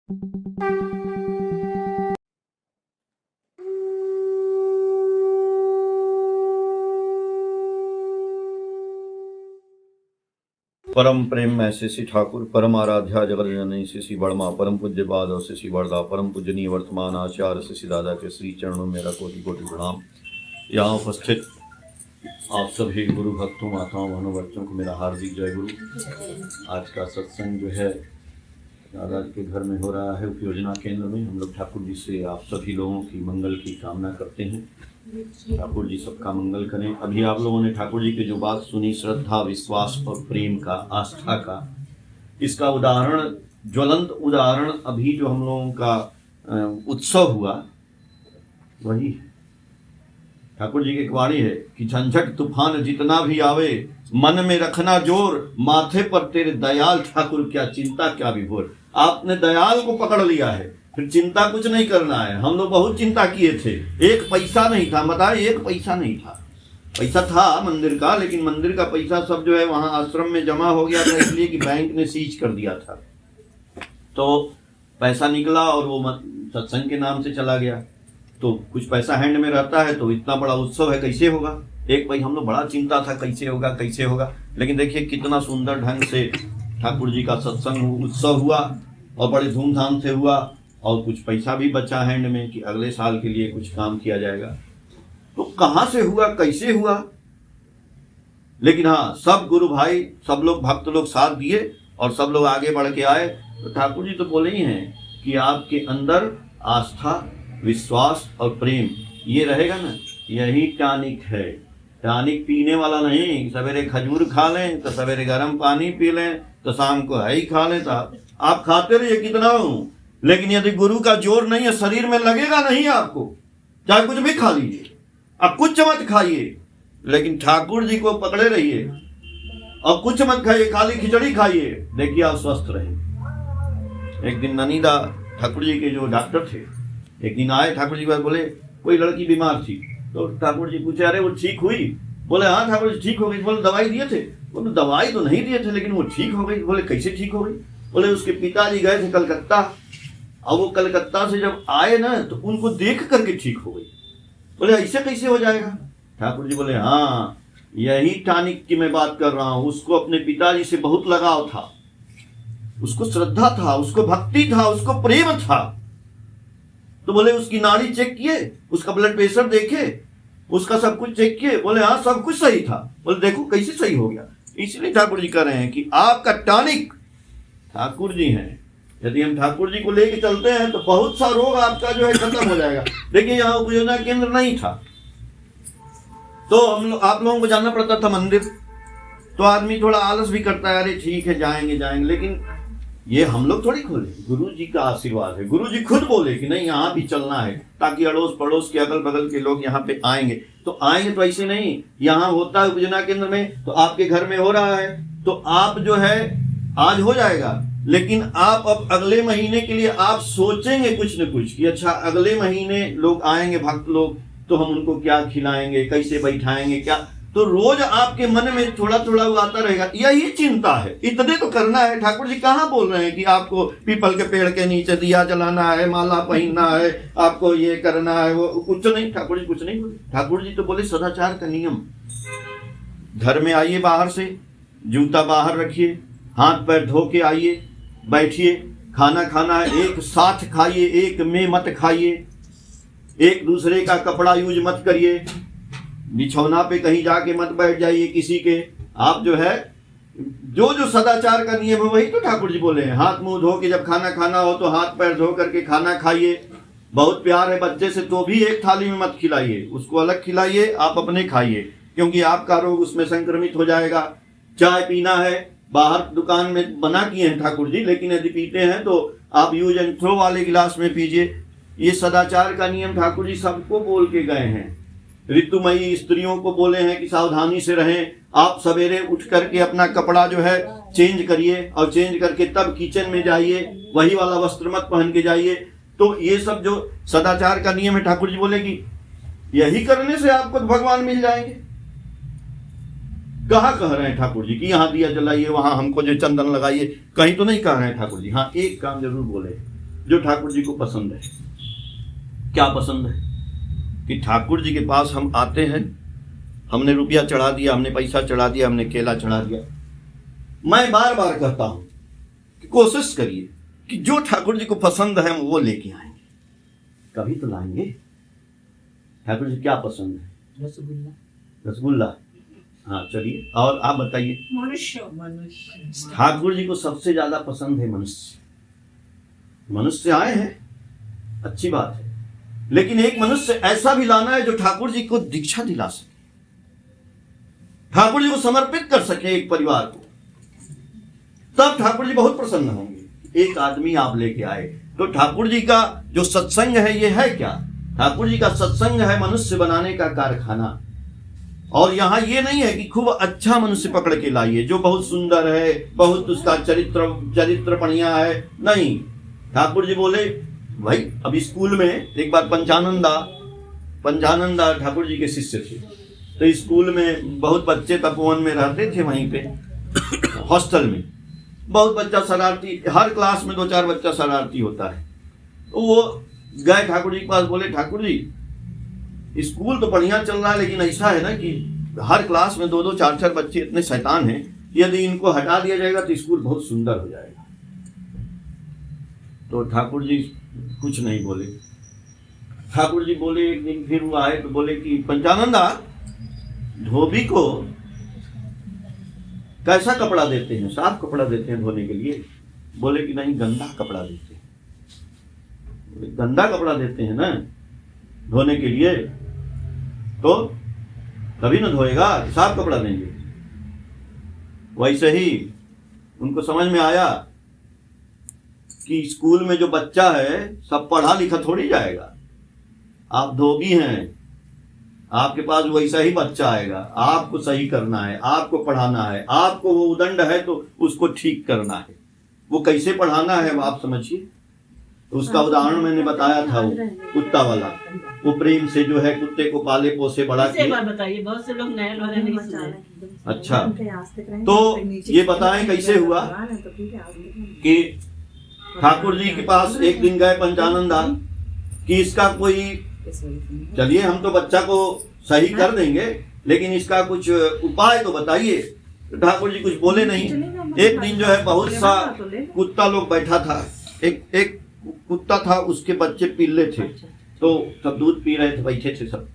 परम प्रेम में श्री ठाकुर, परम आराध्या जगत जननी श्री बड़मा, परम पूज्य बाद और श्री बड़दा, परम पूजनीय वर्तमान आचार्य श्री दादा के श्री चरणों में मेरा कोटि कोटि प्रणाम। यहाँ उपस्थित आप सभी गुरु भक्तों, माताओं, बहनों, बच्चों को मेरा हार्दिक जय गुरु। आज का सत्संग जो है दादा के घर में हो रहा है, उपयोजना केंद्र में। हम लोग ठाकुर जी से आप सभी लोगों की मंगल की कामना करते हैं। ठाकुर जी सबका मंगल करें। अभी आप लोगों ने ठाकुर जी की जो बात सुनी, श्रद्धा, विश्वास और प्रेम का, आस्था का, इसका उदाहरण, ज्वलंत उदाहरण अभी जो हम लोगों का उत्सव हुआ वही है। ठाकुर जी की एक वाणी है कि झंझट तूफान जितना भी आवे, मन में रखना जोर, माथे पर तेरे दयाल ठाकुर क्या चिंता क्या विभोर। आपने दयाल को पकड़ लिया है, फिर चिंता कुछ नहीं करना है। हम लोग बहुत चिंता किए थे, एक पैसा नहीं था, बताए एक पैसा नहीं था। पैसा था मंदिर का, लेकिन मंदिर का पैसा सब जो है वहां आश्रम में जमा हो गया था, इसलिए कि बैंक ने सीज कर दिया था। तो पैसा निकला और वो सत्संग के नाम से चला गया। तो कुछ पैसा हैंड में रहता है तो इतना बड़ा उत्सव है, कैसे होगा। एक भाई हम लोग बड़ा चिंता था कैसे होगा कैसे होगा, लेकिन देखिए कितना सुंदर ढंग से ठाकुर जी का सत्संग उत्सव हुआ और बड़े धूमधाम से हुआ। और कुछ पैसा भी बचा हैंड में कि अगले साल के लिए कुछ काम किया जाएगा। तो कहाँ से हुआ, कैसे हुआ, लेकिन हाँ सब गुरु भाई, सब लोग भक्त लोग साथ दिए और सब लोग आगे बढ़ के आए। तो ठाकुर जी तो बोले ही हैं कि आपके अंदर आस्था, विश्वास और प्रेम ये रहेगा ना, यही टॉनिक है। टॉनिक पीने वाला नहीं, सवेरे खजूर खा लें तो सवेरे गर्म पानी पी लें तो शाम को है ही खा लें। तो आप खाते रहिए कितना हूँ, लेकिन यदि गुरु का जोर नहीं है, शरीर में लगेगा नहीं आपको। चाहे कुछ भी खा लीजिए, अब कुछ मत खाइए, लेकिन ठाकुर जी को पकड़े रहिए। और कुछ मत खाइए, खाली खिचड़ी खाइए, देखिए आप स्वस्थ रहे। एक दिन ननीदा ठाकुर जी के जो डॉक्टर थे, एक दिन आए ठाकुर जी के पास, बोले कोई लड़की बीमार थी। तो ठाकुर जी पूछे अरे वो ठीक हुई? बोले हाँ ठाकुर जी ठीक हो गई। बोले दवाई दिए थे? बोले दवाई तो नहीं दिए थे, लेकिन वो ठीक हो गई। बोले कैसे ठीक हो गई? बोले उसके पिताजी गए थे कलकत्ता, और वो कलकत्ता से जब आए ना तो उनको देख करके ठीक हो गई। बोले ऐसे कैसे हो जाएगा? ठाकुर जी बोले हाँ यही टॉनिक की मैं बात कर रहा हूं। उसको अपने पिताजी से बहुत लगाव था, उसको श्रद्धा था, उसको भक्ति था, उसको प्रेम था। तो बोले उसकी नाड़ी चेक किए, उसका ब्लड प्रेशर देखे, उसका सब कुछ चेक किए। बोले हाँ सब कुछ सही था। बोले देखो कैसे सही हो गया। इसलिए ठाकुर जी कह रहे हैं कि आपका टॉनिक ठाकुर जी हैं। यदि हम ठाकुर जी को लेके चलते हैं तो बहुत सा रोग आपका जो है खत्म हो जाएगा। देखिए यहाँ उपयोजना केंद्र नहीं था तो आप लोगों को जाना पड़ता था मंदिर। तो आदमी थोड़ा आलस भी करता है, अरे ठीक है जाएंगे जाएंगे, लेकिन ये हम लोग थोड़ी खोले, गुरु जी का आशीर्वाद है। गुरु जी खुद बोले कि नहीं यहाँ भी चलना है, ताकि अड़ोस पड़ोस के अगल बगल के लोग यहाँ पे आएंगे। तो आएंगे तो ऐसे नहीं, यहाँ होता है उपयोजना केंद्र में, तो आपके घर में हो रहा है तो आप जो है आज हो जाएगा, लेकिन आप अब अगले महीने के लिए आप सोचेंगे कुछ न कुछ कि अच्छा अगले महीने लोग आएंगे, भक्त लोग, तो हम उनको क्या खिलाएंगे, कैसे बैठाएंगे, क्या। तो रोज आपके मन में थोड़ा थोड़ा वो आता रहेगा। यही चिंता है, इतने तो करना है। ठाकुर जी कहाँ बोल रहे हैं कि आपको पीपल के पेड़ के नीचे दिया जलाना है, माला पहनना है, आपको ये करना है, वो कुछ नहीं। ठाकुर जी कुछ नहीं बोले। ठाकुर जी तो बोले सदाचार का नियम, घर में आइए बाहर से, जूता बाहर रखिए, हाथ पैर धो के आइए, बैठिए, खाना खाना है एक साथ खाइए, एक में मत खाइए, एक दूसरे का कपड़ा यूज मत करिए, बिछौना पे कहीं जाके मत बैठ जाइए किसी के। आप जो है जो जो सदाचार का नियम है वही तो ठाकुर जी बोले हैं। हाथ मुंह धो के जब खाना खाना हो तो हाथ पैर धो करके खाना खाइए। बहुत प्यार है बच्चे से तो भी एक थाली में मत खिलाइए, उसको अलग खिलाइए, आप अपने खाइए, क्योंकि आपका रोग उसमें संक्रमित हो जाएगा। चाय पीना है, बाहर दुकान में बना किए हैं ठाकुर जी, लेकिन यदि पीते हैं तो आप यूज एंड थ्रो वाले गिलास में पीजिए। ये सदाचार का नियम ठाकुर जी सबको बोल के गए हैं। ऋतुमयी स्त्रियों को बोले हैं कि सावधानी से रहें। आप सवेरे उठ करके अपना कपड़ा जो है चेंज करिए और चेंज करके तब किचन में जाइए, वही वाला वस्त्र मत पहन के जाइए। तो ये सब जो सदाचार का नियम है ठाकुर जी बोले कि यही करने से आपको भगवान मिल जाएंगे। कहाँ कह रहे हैं ठाकुर जी कि यहाँ दिया जलाइए, वहां हमको जो चंदन लगाइए, कहीं तो नहीं कह रहे हैं ठाकुर जी। हाँ एक काम जरूर बोले जो ठाकुर जी को पसंद है। क्या पसंद है? कि ठाकुर जी के पास हम आते हैं, हमने रुपया चढ़ा दिया, हमने पैसा चढ़ा दिया, हमने केला चढ़ा दिया। मैं बार बार कहता हूं कि कोशिश करिए कि जो ठाकुर जी को पसंद है हम वो लेके आएंगे, कभी तो लाएंगे। ठाकुर जी क्या पसंद है? रसगुल्ला। रसगुल्ला, हाँ चलिए। और आप बताइए। मनुष्य। ठाकुर जी को सबसे ज्यादा पसंद है मनुष्य। मनुष्य आए हैं, अच्छी बात है, लेकिन एक मनुष्य ऐसा भी लाना है जो ठाकुर जी को दीक्षा दिला सके, ठाकुर जी को समर्पित कर सके एक परिवार को, तब ठाकुर जी बहुत प्रसन्न होंगे। एक आदमी आप लेके आए तो ठाकुर जी का जो सत्संग है ये है क्या? ठाकुर जी का सत्संग है मनुष्य बनाने का कारखाना। और यहाँ ये नहीं है कि खूब अच्छा मनुष्य पकड़ के लाइए जो बहुत सुंदर है, बहुत उसका चरित्र बढ़िया है, नहीं। ठाकुर जी बोले भाई, अभी स्कूल में एक बार पंचानंदा ठाकुर जी के शिष्य थे, तो स्कूल में बहुत बच्चे तपोवन में रहते थे, वहीं पे हॉस्टल में बहुत बच्चा शरारती, हर क्लास में 2-4 बच्चा शरारती होता है। तो वो गए ठाकुर जी के पास, बोले ठाकुर जी स्कूल तो बढ़िया चल रहा है, लेकिन ऐसा है ना कि हर क्लास में 2-2, 4-4 बच्चे इतने शैतान हैं, यदि इनको हटा दिया जाएगा तो स्कूल बहुत सुंदर हो जाएगा। तो ठाकुर जी कुछ नहीं बोले। ठाकुर जी बोले, एक दिन फिर वो आए तो बोले कि पंचानंदा, धोबी को कैसा कपड़ा देते हैं? साफ कपड़ा देते हैं धोने के लिए? बोले कि नहीं, गंदा कपड़ा देते हैं। गंदा कपड़ा देते हैं ना धोने के लिए, तो तभी ना धोएगा, साफ कपड़ा देंगे। वैसे ही उनको समझ में आया कि स्कूल में जो बच्चा है सब पढ़ा लिखा थोड़ी जाएगा। आप धोबी हैं, आपके पास वैसा ही बच्चा आएगा, आपको सही करना है, आपको पढ़ाना है, आपको वो उदंड है तो उसको ठीक करना है। वो कैसे पढ़ाना है आप समझिए। तो उसका उदाहरण मैंने बताया था, वो कुत्ता वाला, वो प्रेम से जो है कुत्ते को पाले पोसे बड़ा किए। बताइए, बहुत से लोग नए लोग नहीं सुने। अच्छा, तो ये बताएं कैसे हुआ कि ठाकुर जी के पास एक दिन गए पंचानंदा कि इसका कोई, चलिए हम तो बच्चा को सही कर देंगे, लेकिन इसका कुछ उपाय तो बताइए। तो ठाकुर जी कुछ बोले नहीं। एक दिन जो है बहुत सा कुत्ता लोग बैठा था, एक कुत्ता था, उसके बच्चे पिल्ले थे, तो सब दूध पी रहे थे, बैठे थे सब।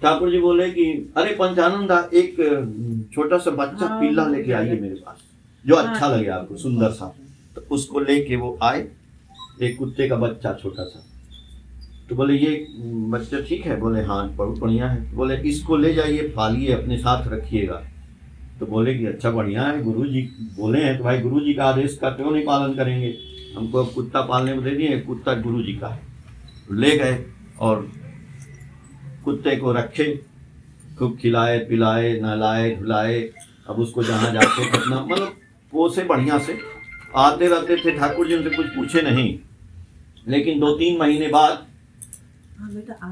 ठाकुर जी बोले कि अरे पंचानंदा, एक छोटा सा बच्चा पिल्ला लेके आइए मेरे पास, जो अच्छा लगे आपको, सुंदर सा। तो उसको लेके वो आए, एक कुत्ते का बच्चा छोटा सा। तो बोले ये बच्चा ठीक है? बोले हाँ बहुत बढ़िया है। बोले इसको ले जाइए, पालिए, अपने साथ रखिएगा। तो बोले कि अच्छा बढ़िया है, गुरु जी बोले हैं तो भाई गुरु जी का आदेश का क्यों नहीं पालन करेंगे, हमको अब कुत्ता पालने में दे दिए, कुत्ता गुरु जी का है। ले गए और कुत्ते को रखे, खूब खिलाए पिलाए, नहलाए धुलाए। अब उसको जहाँ जाके अपना मतलब पोसे बढ़िया से, आते रहते थे। ठाकुर जी उनसे कुछ पूछे नहीं, लेकिन 2-3 महीने बाद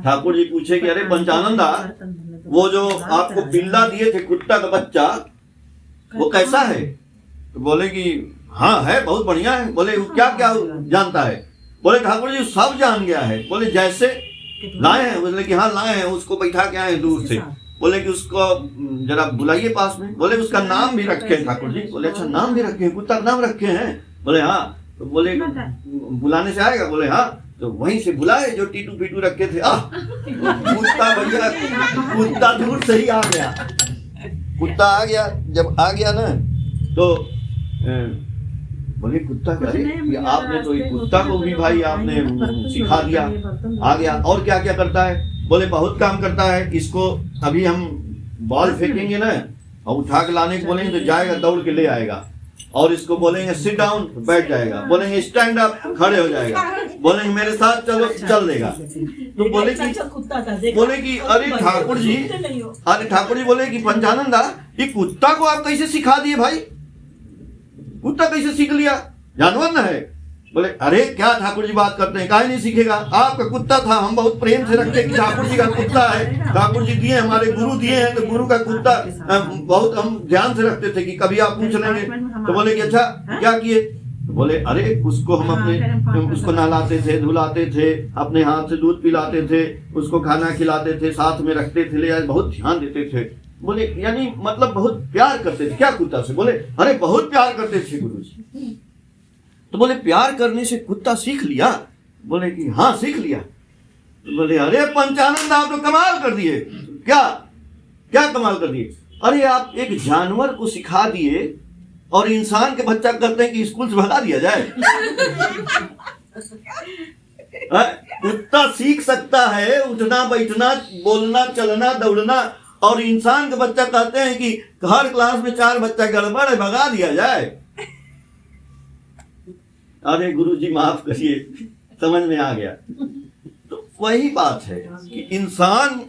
ठाकुर जी पूछे कि अरे पंचानंदा, वो जो आपको पिल्ला दिए थे, कुत्ता का बच्चा, वो कैसा है? तो बोले कि हाँ है, बहुत बढ़िया है। बोले क्या क्या जानता है? बोले ठाकुर जी सब जान गया है। बोले जैसे लाए हैं? बोले कि हाँ लाए हैं, उसको बैठा के आए दूर से। बोले कि उसको जरा बुलाइए पास में। बोले उसका नाम भी रखे हैं ठाकुर जी। बोले अच्छा नाम भी रखे हैं, कुत्ता का नाम रखे हैं? बोले हाँ। तो बोले बुलाने से आएगा? बोले हाँ। तो वहीं से बुलाए जो टीटू पीटू रखे थे। कुत्ता भैया, कुत्ता दूर से ही आ गया। कुत्ता आ गया, जब आ गया ना तो बोले कुत्ता करे, आपने तो कुत्ता को भी भाई आपने सिखा दिया, आ गया। और क्या क्या करता है? बोले बहुत काम करता है। इसको अभी हम बॉल फेंकेंगे ना और उठा के लाने को बोलेंगे तो जाएगा, दौड़ के ले आएगा। और इसको बोलेंगे सिट डाउन, बैठ जाएगा। बोलेंगे स्टैंड अप, खड़े हो जाएगा। बोलेंगे मेरे साथ चलो, चल देगा। तो बोले कि अरे ठाकुर जी, बोले कि पंचानंदा, ये कुत्ता को आप कैसे सिखा दिए भाई? कुत्ता कैसे सीख लिया? जानवर ना है। बोले अरे क्या ठाकुर जी बात करते हैं, काहे नहीं सीखेगा? आपका कुत्ता था, हम बहुत प्रेम से रखते कि ठाकुर जी का कुत्ता है, ठाकुर जी दिए, हमारे गुरु दिए हैं, तो गुरु का कुत्ता बहुत हम ध्यान से रखते थे कि कभी आप पूछ लेंगे। तो बोले कि अच्छा क्या किए? तो बोले अरे उसको हम अपने उसको नहलाते थे, धुलाते थे, अपने हाथ से दूध पिलाते थे, उसको खाना खिलाते थे, साथ में रखते थे, ले बहुत ध्यान देते थे। बोले यानी मतलब बहुत प्यार करते थे क्या कुत्ता से? बोले अरे बहुत प्यार करते थे गुरुजी। तो बोले प्यार करने से कुत्ता सीख लिया? बोले कि हाँ सीख लिया। तो बोले अरे पंचानंद आप तो कमाल कर दिए। क्या क्या कमाल कर दिए? अरे आप एक जानवर को सिखा दिए और इंसान के बच्चा कहते हैं कि स्कूल से भगा दिया जाए। कुत्ता सीख सकता है उठना बैठना, बोलना चलना दौड़ना, और इंसान के बच्चा कहते हैं कि हर क्लास में 4 बच्चा गड़बड़ है, भगा दिया जाए। अरे गुरुजी माफ करिए, समझ में आ गया। तो वही बात है कि इंसान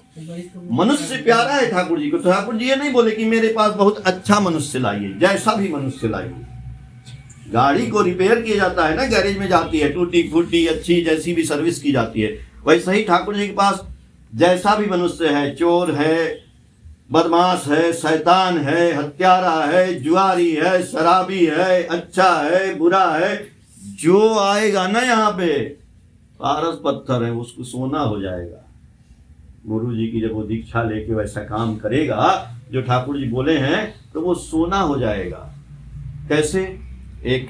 मनुष्य प्यारा है ठाकुर जी को। तो ठाकुर जी ये नहीं बोले कि मेरे पास बहुत अच्छा मनुष्य लाइए, जैसा भी मनुष्य लाइए। गाड़ी को रिपेयर किया जाता है ना, गैरेज में जाती है, टूटी फूटी अच्छी जैसी भी सर्विस की जाती है, वैसे ही ठाकुर जी के पास जैसा भी मनुष्य है, चोर है, बदमाश है, शैतान है, हत्यारा है, जुआरी है, शराबी है, अच्छा है, बुरा है, जो आएगा ना यहाँ पे पारस पत्थर है, उसको सोना हो जाएगा। गुरु जी की जब वो दीक्षा लेके वैसा काम करेगा जो ठाकुर जी बोले हैं, तो वो सोना हो जाएगा। कैसे? एक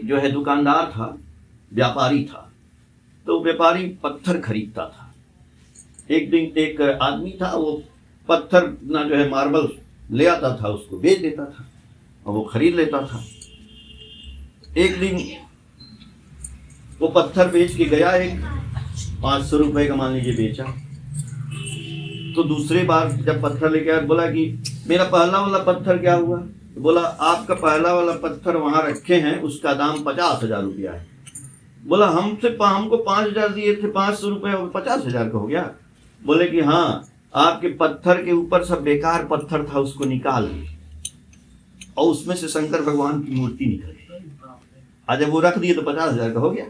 जो है दुकानदार था, व्यापारी था, तो व्यापारी पत्थर खरीदता था। एक दिन एक आदमी था, वो पत्थर ना जो है मार्बल ले आता था, उसको बेच देता था और वो खरीद लेता था। एक दिन वो पत्थर बेच के गया, एक 500 रुपए का मान लीजिए बेचा। तो दूसरे बार जब पत्थर लेके आया, बोला कि मेरा पहला वाला पत्थर क्या हुआ? तो बोला आपका पहला वाला पत्थर वहां रखे हैं, उसका दाम 50,000 रुपया है। बोला हमको 5,000 दिए थे, 500 रुपये 50,000 का हो गया। बोले कि हाँ, आपके पत्थर के ऊपर सब बेकार पत्थर था, उसको निकाल दिए और उसमें से शंकर भगवान की मूर्ति निकली। आज जब वो रख दिए तो 50,000 का हो गया।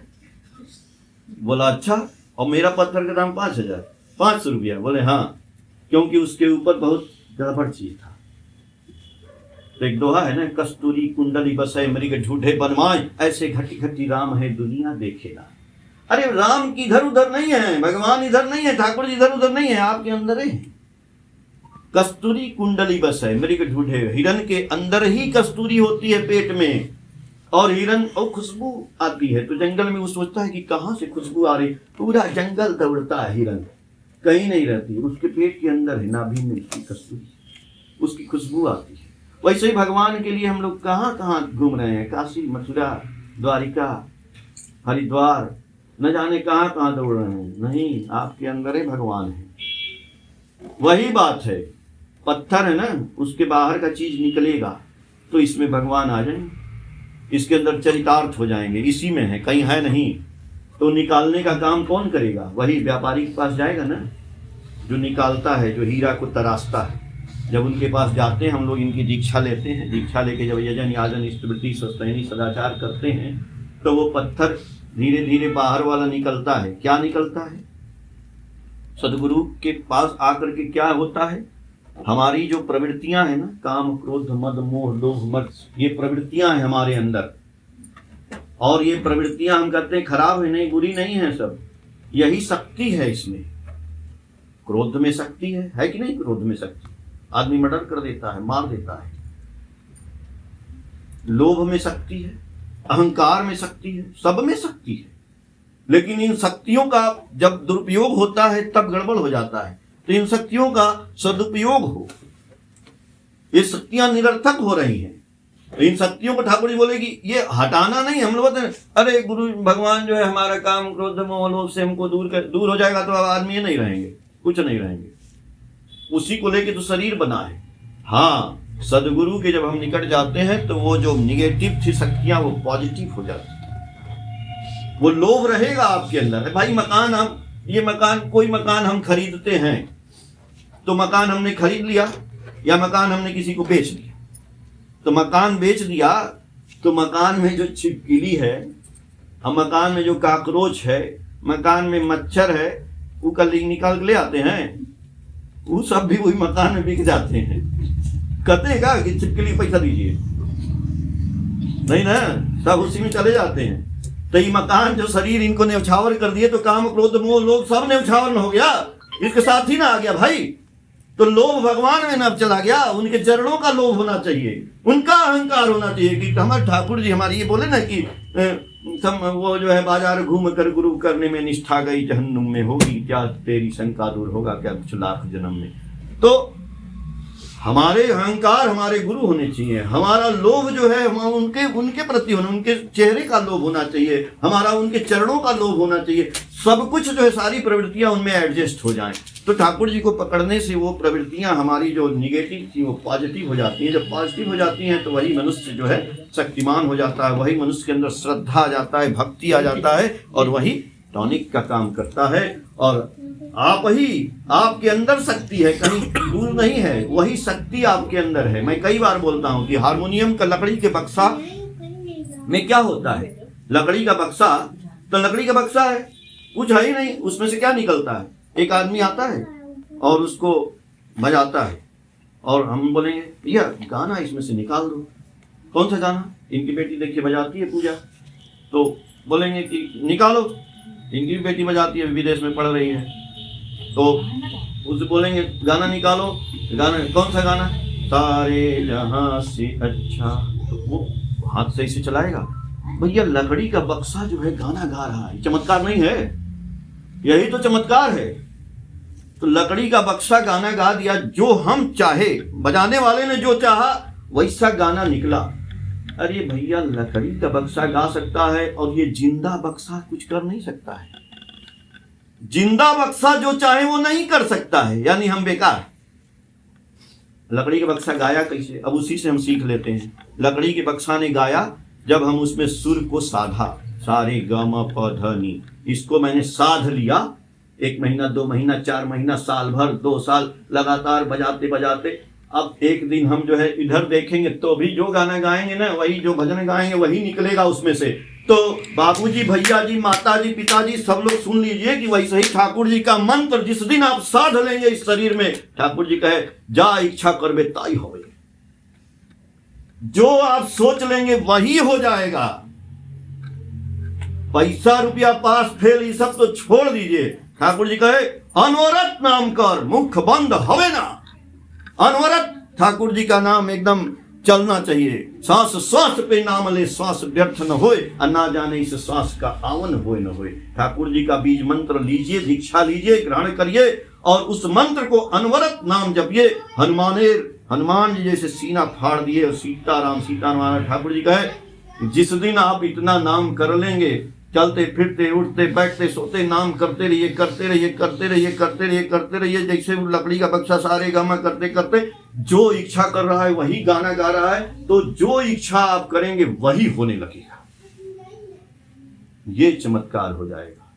बोला अच्छा, और मेरा पत्थर का दाम 500 रुपया? बोले हाँ, क्योंकि उसके ऊपर बहुत गड़बड़ चीज था। तो एक दोहा है ना, कस्तूरी कुंडली बसे मृग झूठे बनमाए, ऐसे घटी घटी राम है दुनिया देखे ना। अरे राम की इधर उधर नहीं है, भगवान इधर नहीं है, ठाकुर जी इधर उधर नहीं है, आपके अंदर है। कस्तूरी कुंडली बसे मृग झूठे, हिरण के अंदर ही कस्तूरी होती है पेट में, और हिरण और खुशबू आती है। तो जंगल में वो सोचता है कि कहाँ से खुशबू आ रही, पूरा जंगल दौड़ता है, हिरण कहीं नहीं रहती, उसके पेट के अंदर है, नाभि में उसकी कस्तूरी, उसकी खुशबू आती है। वैसे ही भगवान के लिए हम लोग कहाँ कहाँ घूम रहे हैं, काशी, मथुरा, द्वारिका, हरिद्वार, न जाने कहाँ कहाँ दौड़ रहे हैं। नहीं, आपके अंदर ही भगवान है। वही बात है, पत्थर है ना, उसके बाहर का चीज निकलेगा तो इसमें भगवान आ जाएंगे, इसके अंदर चरितार्थ हो जाएंगे, इसी में है, कहीं है नहीं। तो निकालने का काम कौन करेगा? वही व्यापारी के पास जाएगा ना, जो निकालता है, जो हीरा को तराशता है। जब उनके पास जाते हैं हम लोग, इनकी दीक्षा लेते हैं, दीक्षा लेके जब यजन याजन स्तुति सस्तैनी सदाचार करते हैं, तो वो पत्थर धीरे धीरे बाहर वाला निकलता है। क्या निकलता है? सदगुरु के पास आकर के क्या होता है, हमारी जो प्रवृत्तियां हैं ना, काम क्रोध मद मोह लोभ मद, ये प्रवृत्तियां हैं हमारे अंदर, और ये प्रवृत्तियां हम कहते हैं खराब है, नहीं, बुरी नहीं है, सब यही शक्ति है इसमें। क्रोध में शक्ति है कि नहीं? क्रोध में शक्ति, आदमी मर्डर कर देता है, मार देता है। लोभ में शक्ति है, अहंकार में शक्ति है, सब में शक्ति है। लेकिन इन शक्तियों का जब दुरुपयोग होता है तब गड़बड़ हो जाता है। तो इन शक्तियों का सदुपयोग हो, ये शक्तियां निरर्थक हो रही हैं। तो इन शक्तियों को ठाकुर जी बोले कि ये हटाना नहीं। हम लोग बोलते हैं अरे गुरु भगवान जो है हमारा काम क्रोध मोह लोभ से हमको दूर हो जाएगा तो अब आदमी नहीं रहेंगे, कुछ नहीं रहेंगे, उसी को लेके तो शरीर बना है। हाँ, सदगुरु के जब हम निकट जाते हैं तो वो जो निगेटिव थी शक्तियां वो पॉजिटिव हो जाती है। वो लोभ रहेगा आपके अंदर। भाई मकान, हम ये मकान, कोई मकान हम खरीदते हैं तो मकान हमने खरीद लिया या मकान हमने किसी को बेच दिया, तो मकान बेच दिया तो मकान में जो छिपकली है, मकान में जो काकरोच है, मकान में मच्छर है, वो कल निकाल के ले आते हैं, वो सब भी वही मकान में बिक जाते हैं। कहते हैं क्या कि छिपकली पैसा दीजिए, नहीं ना, सब उसी में चले जाते हैं। तो ये मकान जो शरीर इनको न्यौछावर कर दिए, तो काम क्रोध मोह लोभ सब न्यौछावर हो गया, इसके साथ ही ना आ गया भाई। तो लोभ भगवान में न चला गया, उनके चरणों का लोभ होना चाहिए, उनका अहंकार होना चाहिए कि हमारे ठाकुर जी हमारी, ये बोले ना कि वो जो है बाजार घूम कर गुरु करने में निष्ठा गई जहन्नुम में, होगी क्या तेरी शंका दूर, होगा क्या कुछ लाख जन्म में। तो हमारे अहंकार हमारे गुरु होने चाहिए, हमारा लोभ जो है उनके प्रति होना, उनके चेहरे का लोभ होना चाहिए, हमारा उनके चरणों का लोभ होना चाहिए। सब कुछ जो है सारी प्रवृत्तियां उनमें एडजस्ट हो जाएं, तो ठाकुर जी को पकड़ने से वो प्रवृत्तियां हमारी जो निगेटिव थी वो पॉजिटिव हो जाती हैं। जब पॉजिटिव हो जाती हैं तो वही मनुष्य जो है शक्तिमान हो जाता है, वही मनुष्य के अंदर श्रद्धा आ जाता है, भक्ति आ जाता है, और वही टॉनिक का काम करता है। और आप ही, आपके अंदर शक्ति है, कहीं दूर नहीं है, वही शक्ति आपके अंदर है। मैं कई बार बोलता हूं कि हारमोनियम का लकड़ी के बक्सा में क्या होता है, लकड़ी का बक्सा, तो लकड़ी का बक्सा है, कुछ है ही नहीं, उसमें से क्या निकलता है, एक आदमी आता है और उसको बजाता है, और हम बोलेंगे भैया गाना इसमें से निकाल दो। कौन सा गाना? इनकी बेटी देखिए बजाती है पूजा, तो बोलेंगे कि निकालो, इनकी बेटी बजाती है, विदेश में पढ़ रही है, तो उससे बोलेंगे गाना निकालो। गाना कौन सा गाना? सारे जहां से अच्छा, तो वो हाथ से इसे चलाएगा। भैया लकड़ी का बक्सा जो है गाना गा रहा है, चमत्कार नहीं है? यही तो चमत्कार है। तो लकड़ी का बक्सा गाना गा दिया, जो हम चाहे, बजाने वाले ने जो चाहा वैसा गाना निकला। अरे भैया लकड़ी का बक्सा गा सकता है, और ये जिंदा बक्सा कुछ कर नहीं सकता है। जिंदा बक्सा जो चाहे वो नहीं कर सकता है, यानी हम बेकार। लकड़ी का बक्सा गाया कैसे? अब उसी से हम सीख लेते हैं। लकड़ी के बक्सा ने गाया, जब हम उसमें सुर को साधा, सारे ग म प ध नी, इसको मैंने साध लिया, 1 महीना 2 महीना 4 महीना साल भर 2 साल लगातार बजाते बजाते, अब एक दिन हम जो है इधर देखेंगे तो भी जो गाना गाएंगे ना, वही जो भजन गाएंगे वही निकलेगा उसमें से। तो बाबूजी, भैया जी, माताजी, पिताजी सब लोग सुन लीजिए कि वैसे ही ठाकुर जी का मंत्र जिस दिन आप साध लेंगे इस शरीर में, ठाकुर जी कहे जा इच्छा करबे ताई होवे, जो आप सोच लेंगे वही हो जाएगा। पैसा रुपया पास फेल ये सब तो छोड़ दीजिए, ठाकुर जी कहे अनवरत नाम कर मुख बंद हवे ना। अनवरत ठाकुर जी का नाम एकदम चलना चाहिए। श्वास श्वास पे नाम ले, श्वास व्यर्थ न होए, ना जाने इस श्वास का आवन होए न होए। ठाकुर जी का बीज मंत्र लीजिए, दीक्षा लीजिए, ग्रहण करिए, और उस मंत्र को अनवरत नाम जपिए। हनुमान जी जैसे सीना फाड़ दिए और सीताराम सीताराम। ठाकुर जी कहे जिस दिन आप इतना नाम कर लेंगे, चलते फिरते उठते बैठते सोते नाम करते रहिए, करते रहिए, करते रहिए, करते रहिए, करते रहिए। जैसे लकड़ी का बक्सा सारे गामा करते करते जो इच्छा कर रहा है वही गाना गा रहा है, तो जो इच्छा आप करेंगे वही होने लगेगा। ये चमत्कार हो जाएगा।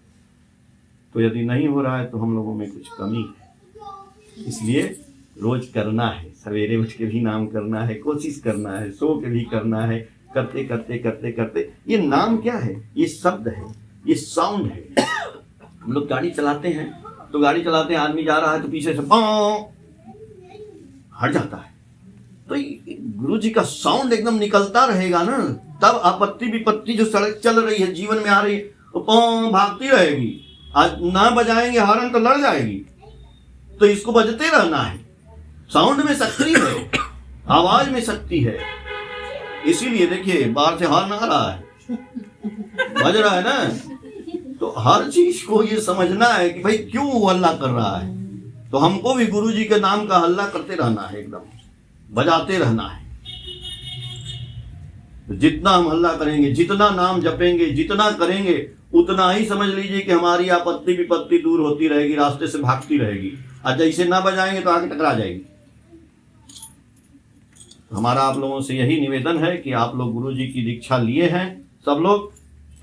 तो यदि नहीं हो रहा है तो हम लोगों में कुछ कमी है। इसलिए रोज करना है, सवेरे उठ के भी नाम करना है, कोशिश करना है, सो के भी करना है, करते करते करते करते। ये नाम क्या है? ये शब्द है, ये साउंड है। हम लोग गाड़ी चलाते हैं, तो गाड़ी चलाते हैं, आदमी जा रहा है तो पीछे से हट जाता है, तो गुरु जी का साउंड एकदम निकलता रहेगा ना, तब आपत्ति विपत्ति जो सड़क चल रही है, जीवन में आ रही है, तो भागती रहेगी। आज ना बजाएंगे हॉर्न तो लड़ जाएगी। तो इसको बजते रहना है। साउंड में शक्ति है, आवाज में शक्ति है। इसीलिए देखिए बाहर से हॉर्न आ रहा है, बज रहा है ना, तो हर चीज को ये समझना है कि भाई क्यों वो हल्ला कर रहा है। तो हमको भी गुरु जी के नाम का हल्ला करते रहना है, एकदम बजाते रहना है। तो जितना हम हल्ला करेंगे, जितना नाम जपेंगे, जितना करेंगे, उतना ही समझ लीजिए कि हमारी आपत्ति विपत्ति दूर होती रहेगी, रास्ते से भागती रहेगी। और जैसे ना बजाएंगे तो आगे टकरा जाएगी। हमारा आप लोगों से यही निवेदन है कि आप लोग गुरु जी की दीक्षा लिए हैं, सब लोग।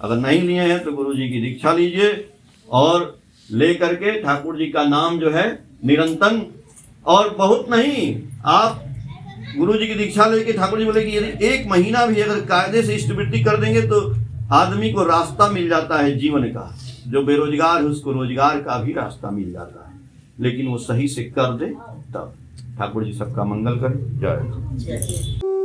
अगर नहीं लिए हैं तो गुरु जी की दीक्षा लीजिए, और ले करके ठाकुर जी का नाम जो है निरंतर, और बहुत नहीं, आप गुरु जी की दीक्षा लेके ठाकुर जी बोले कि यदि 1 महीना भी अगर कायदे से इष्टवृत्ति कर देंगे तो आदमी को रास्ता मिल जाता है जीवन का। जो बेरोजगार है उसको रोजगार का भी रास्ता मिल जाता है, लेकिन वो सही से कर दे तब। ठाकुर जी सबका मंगल करें। जय।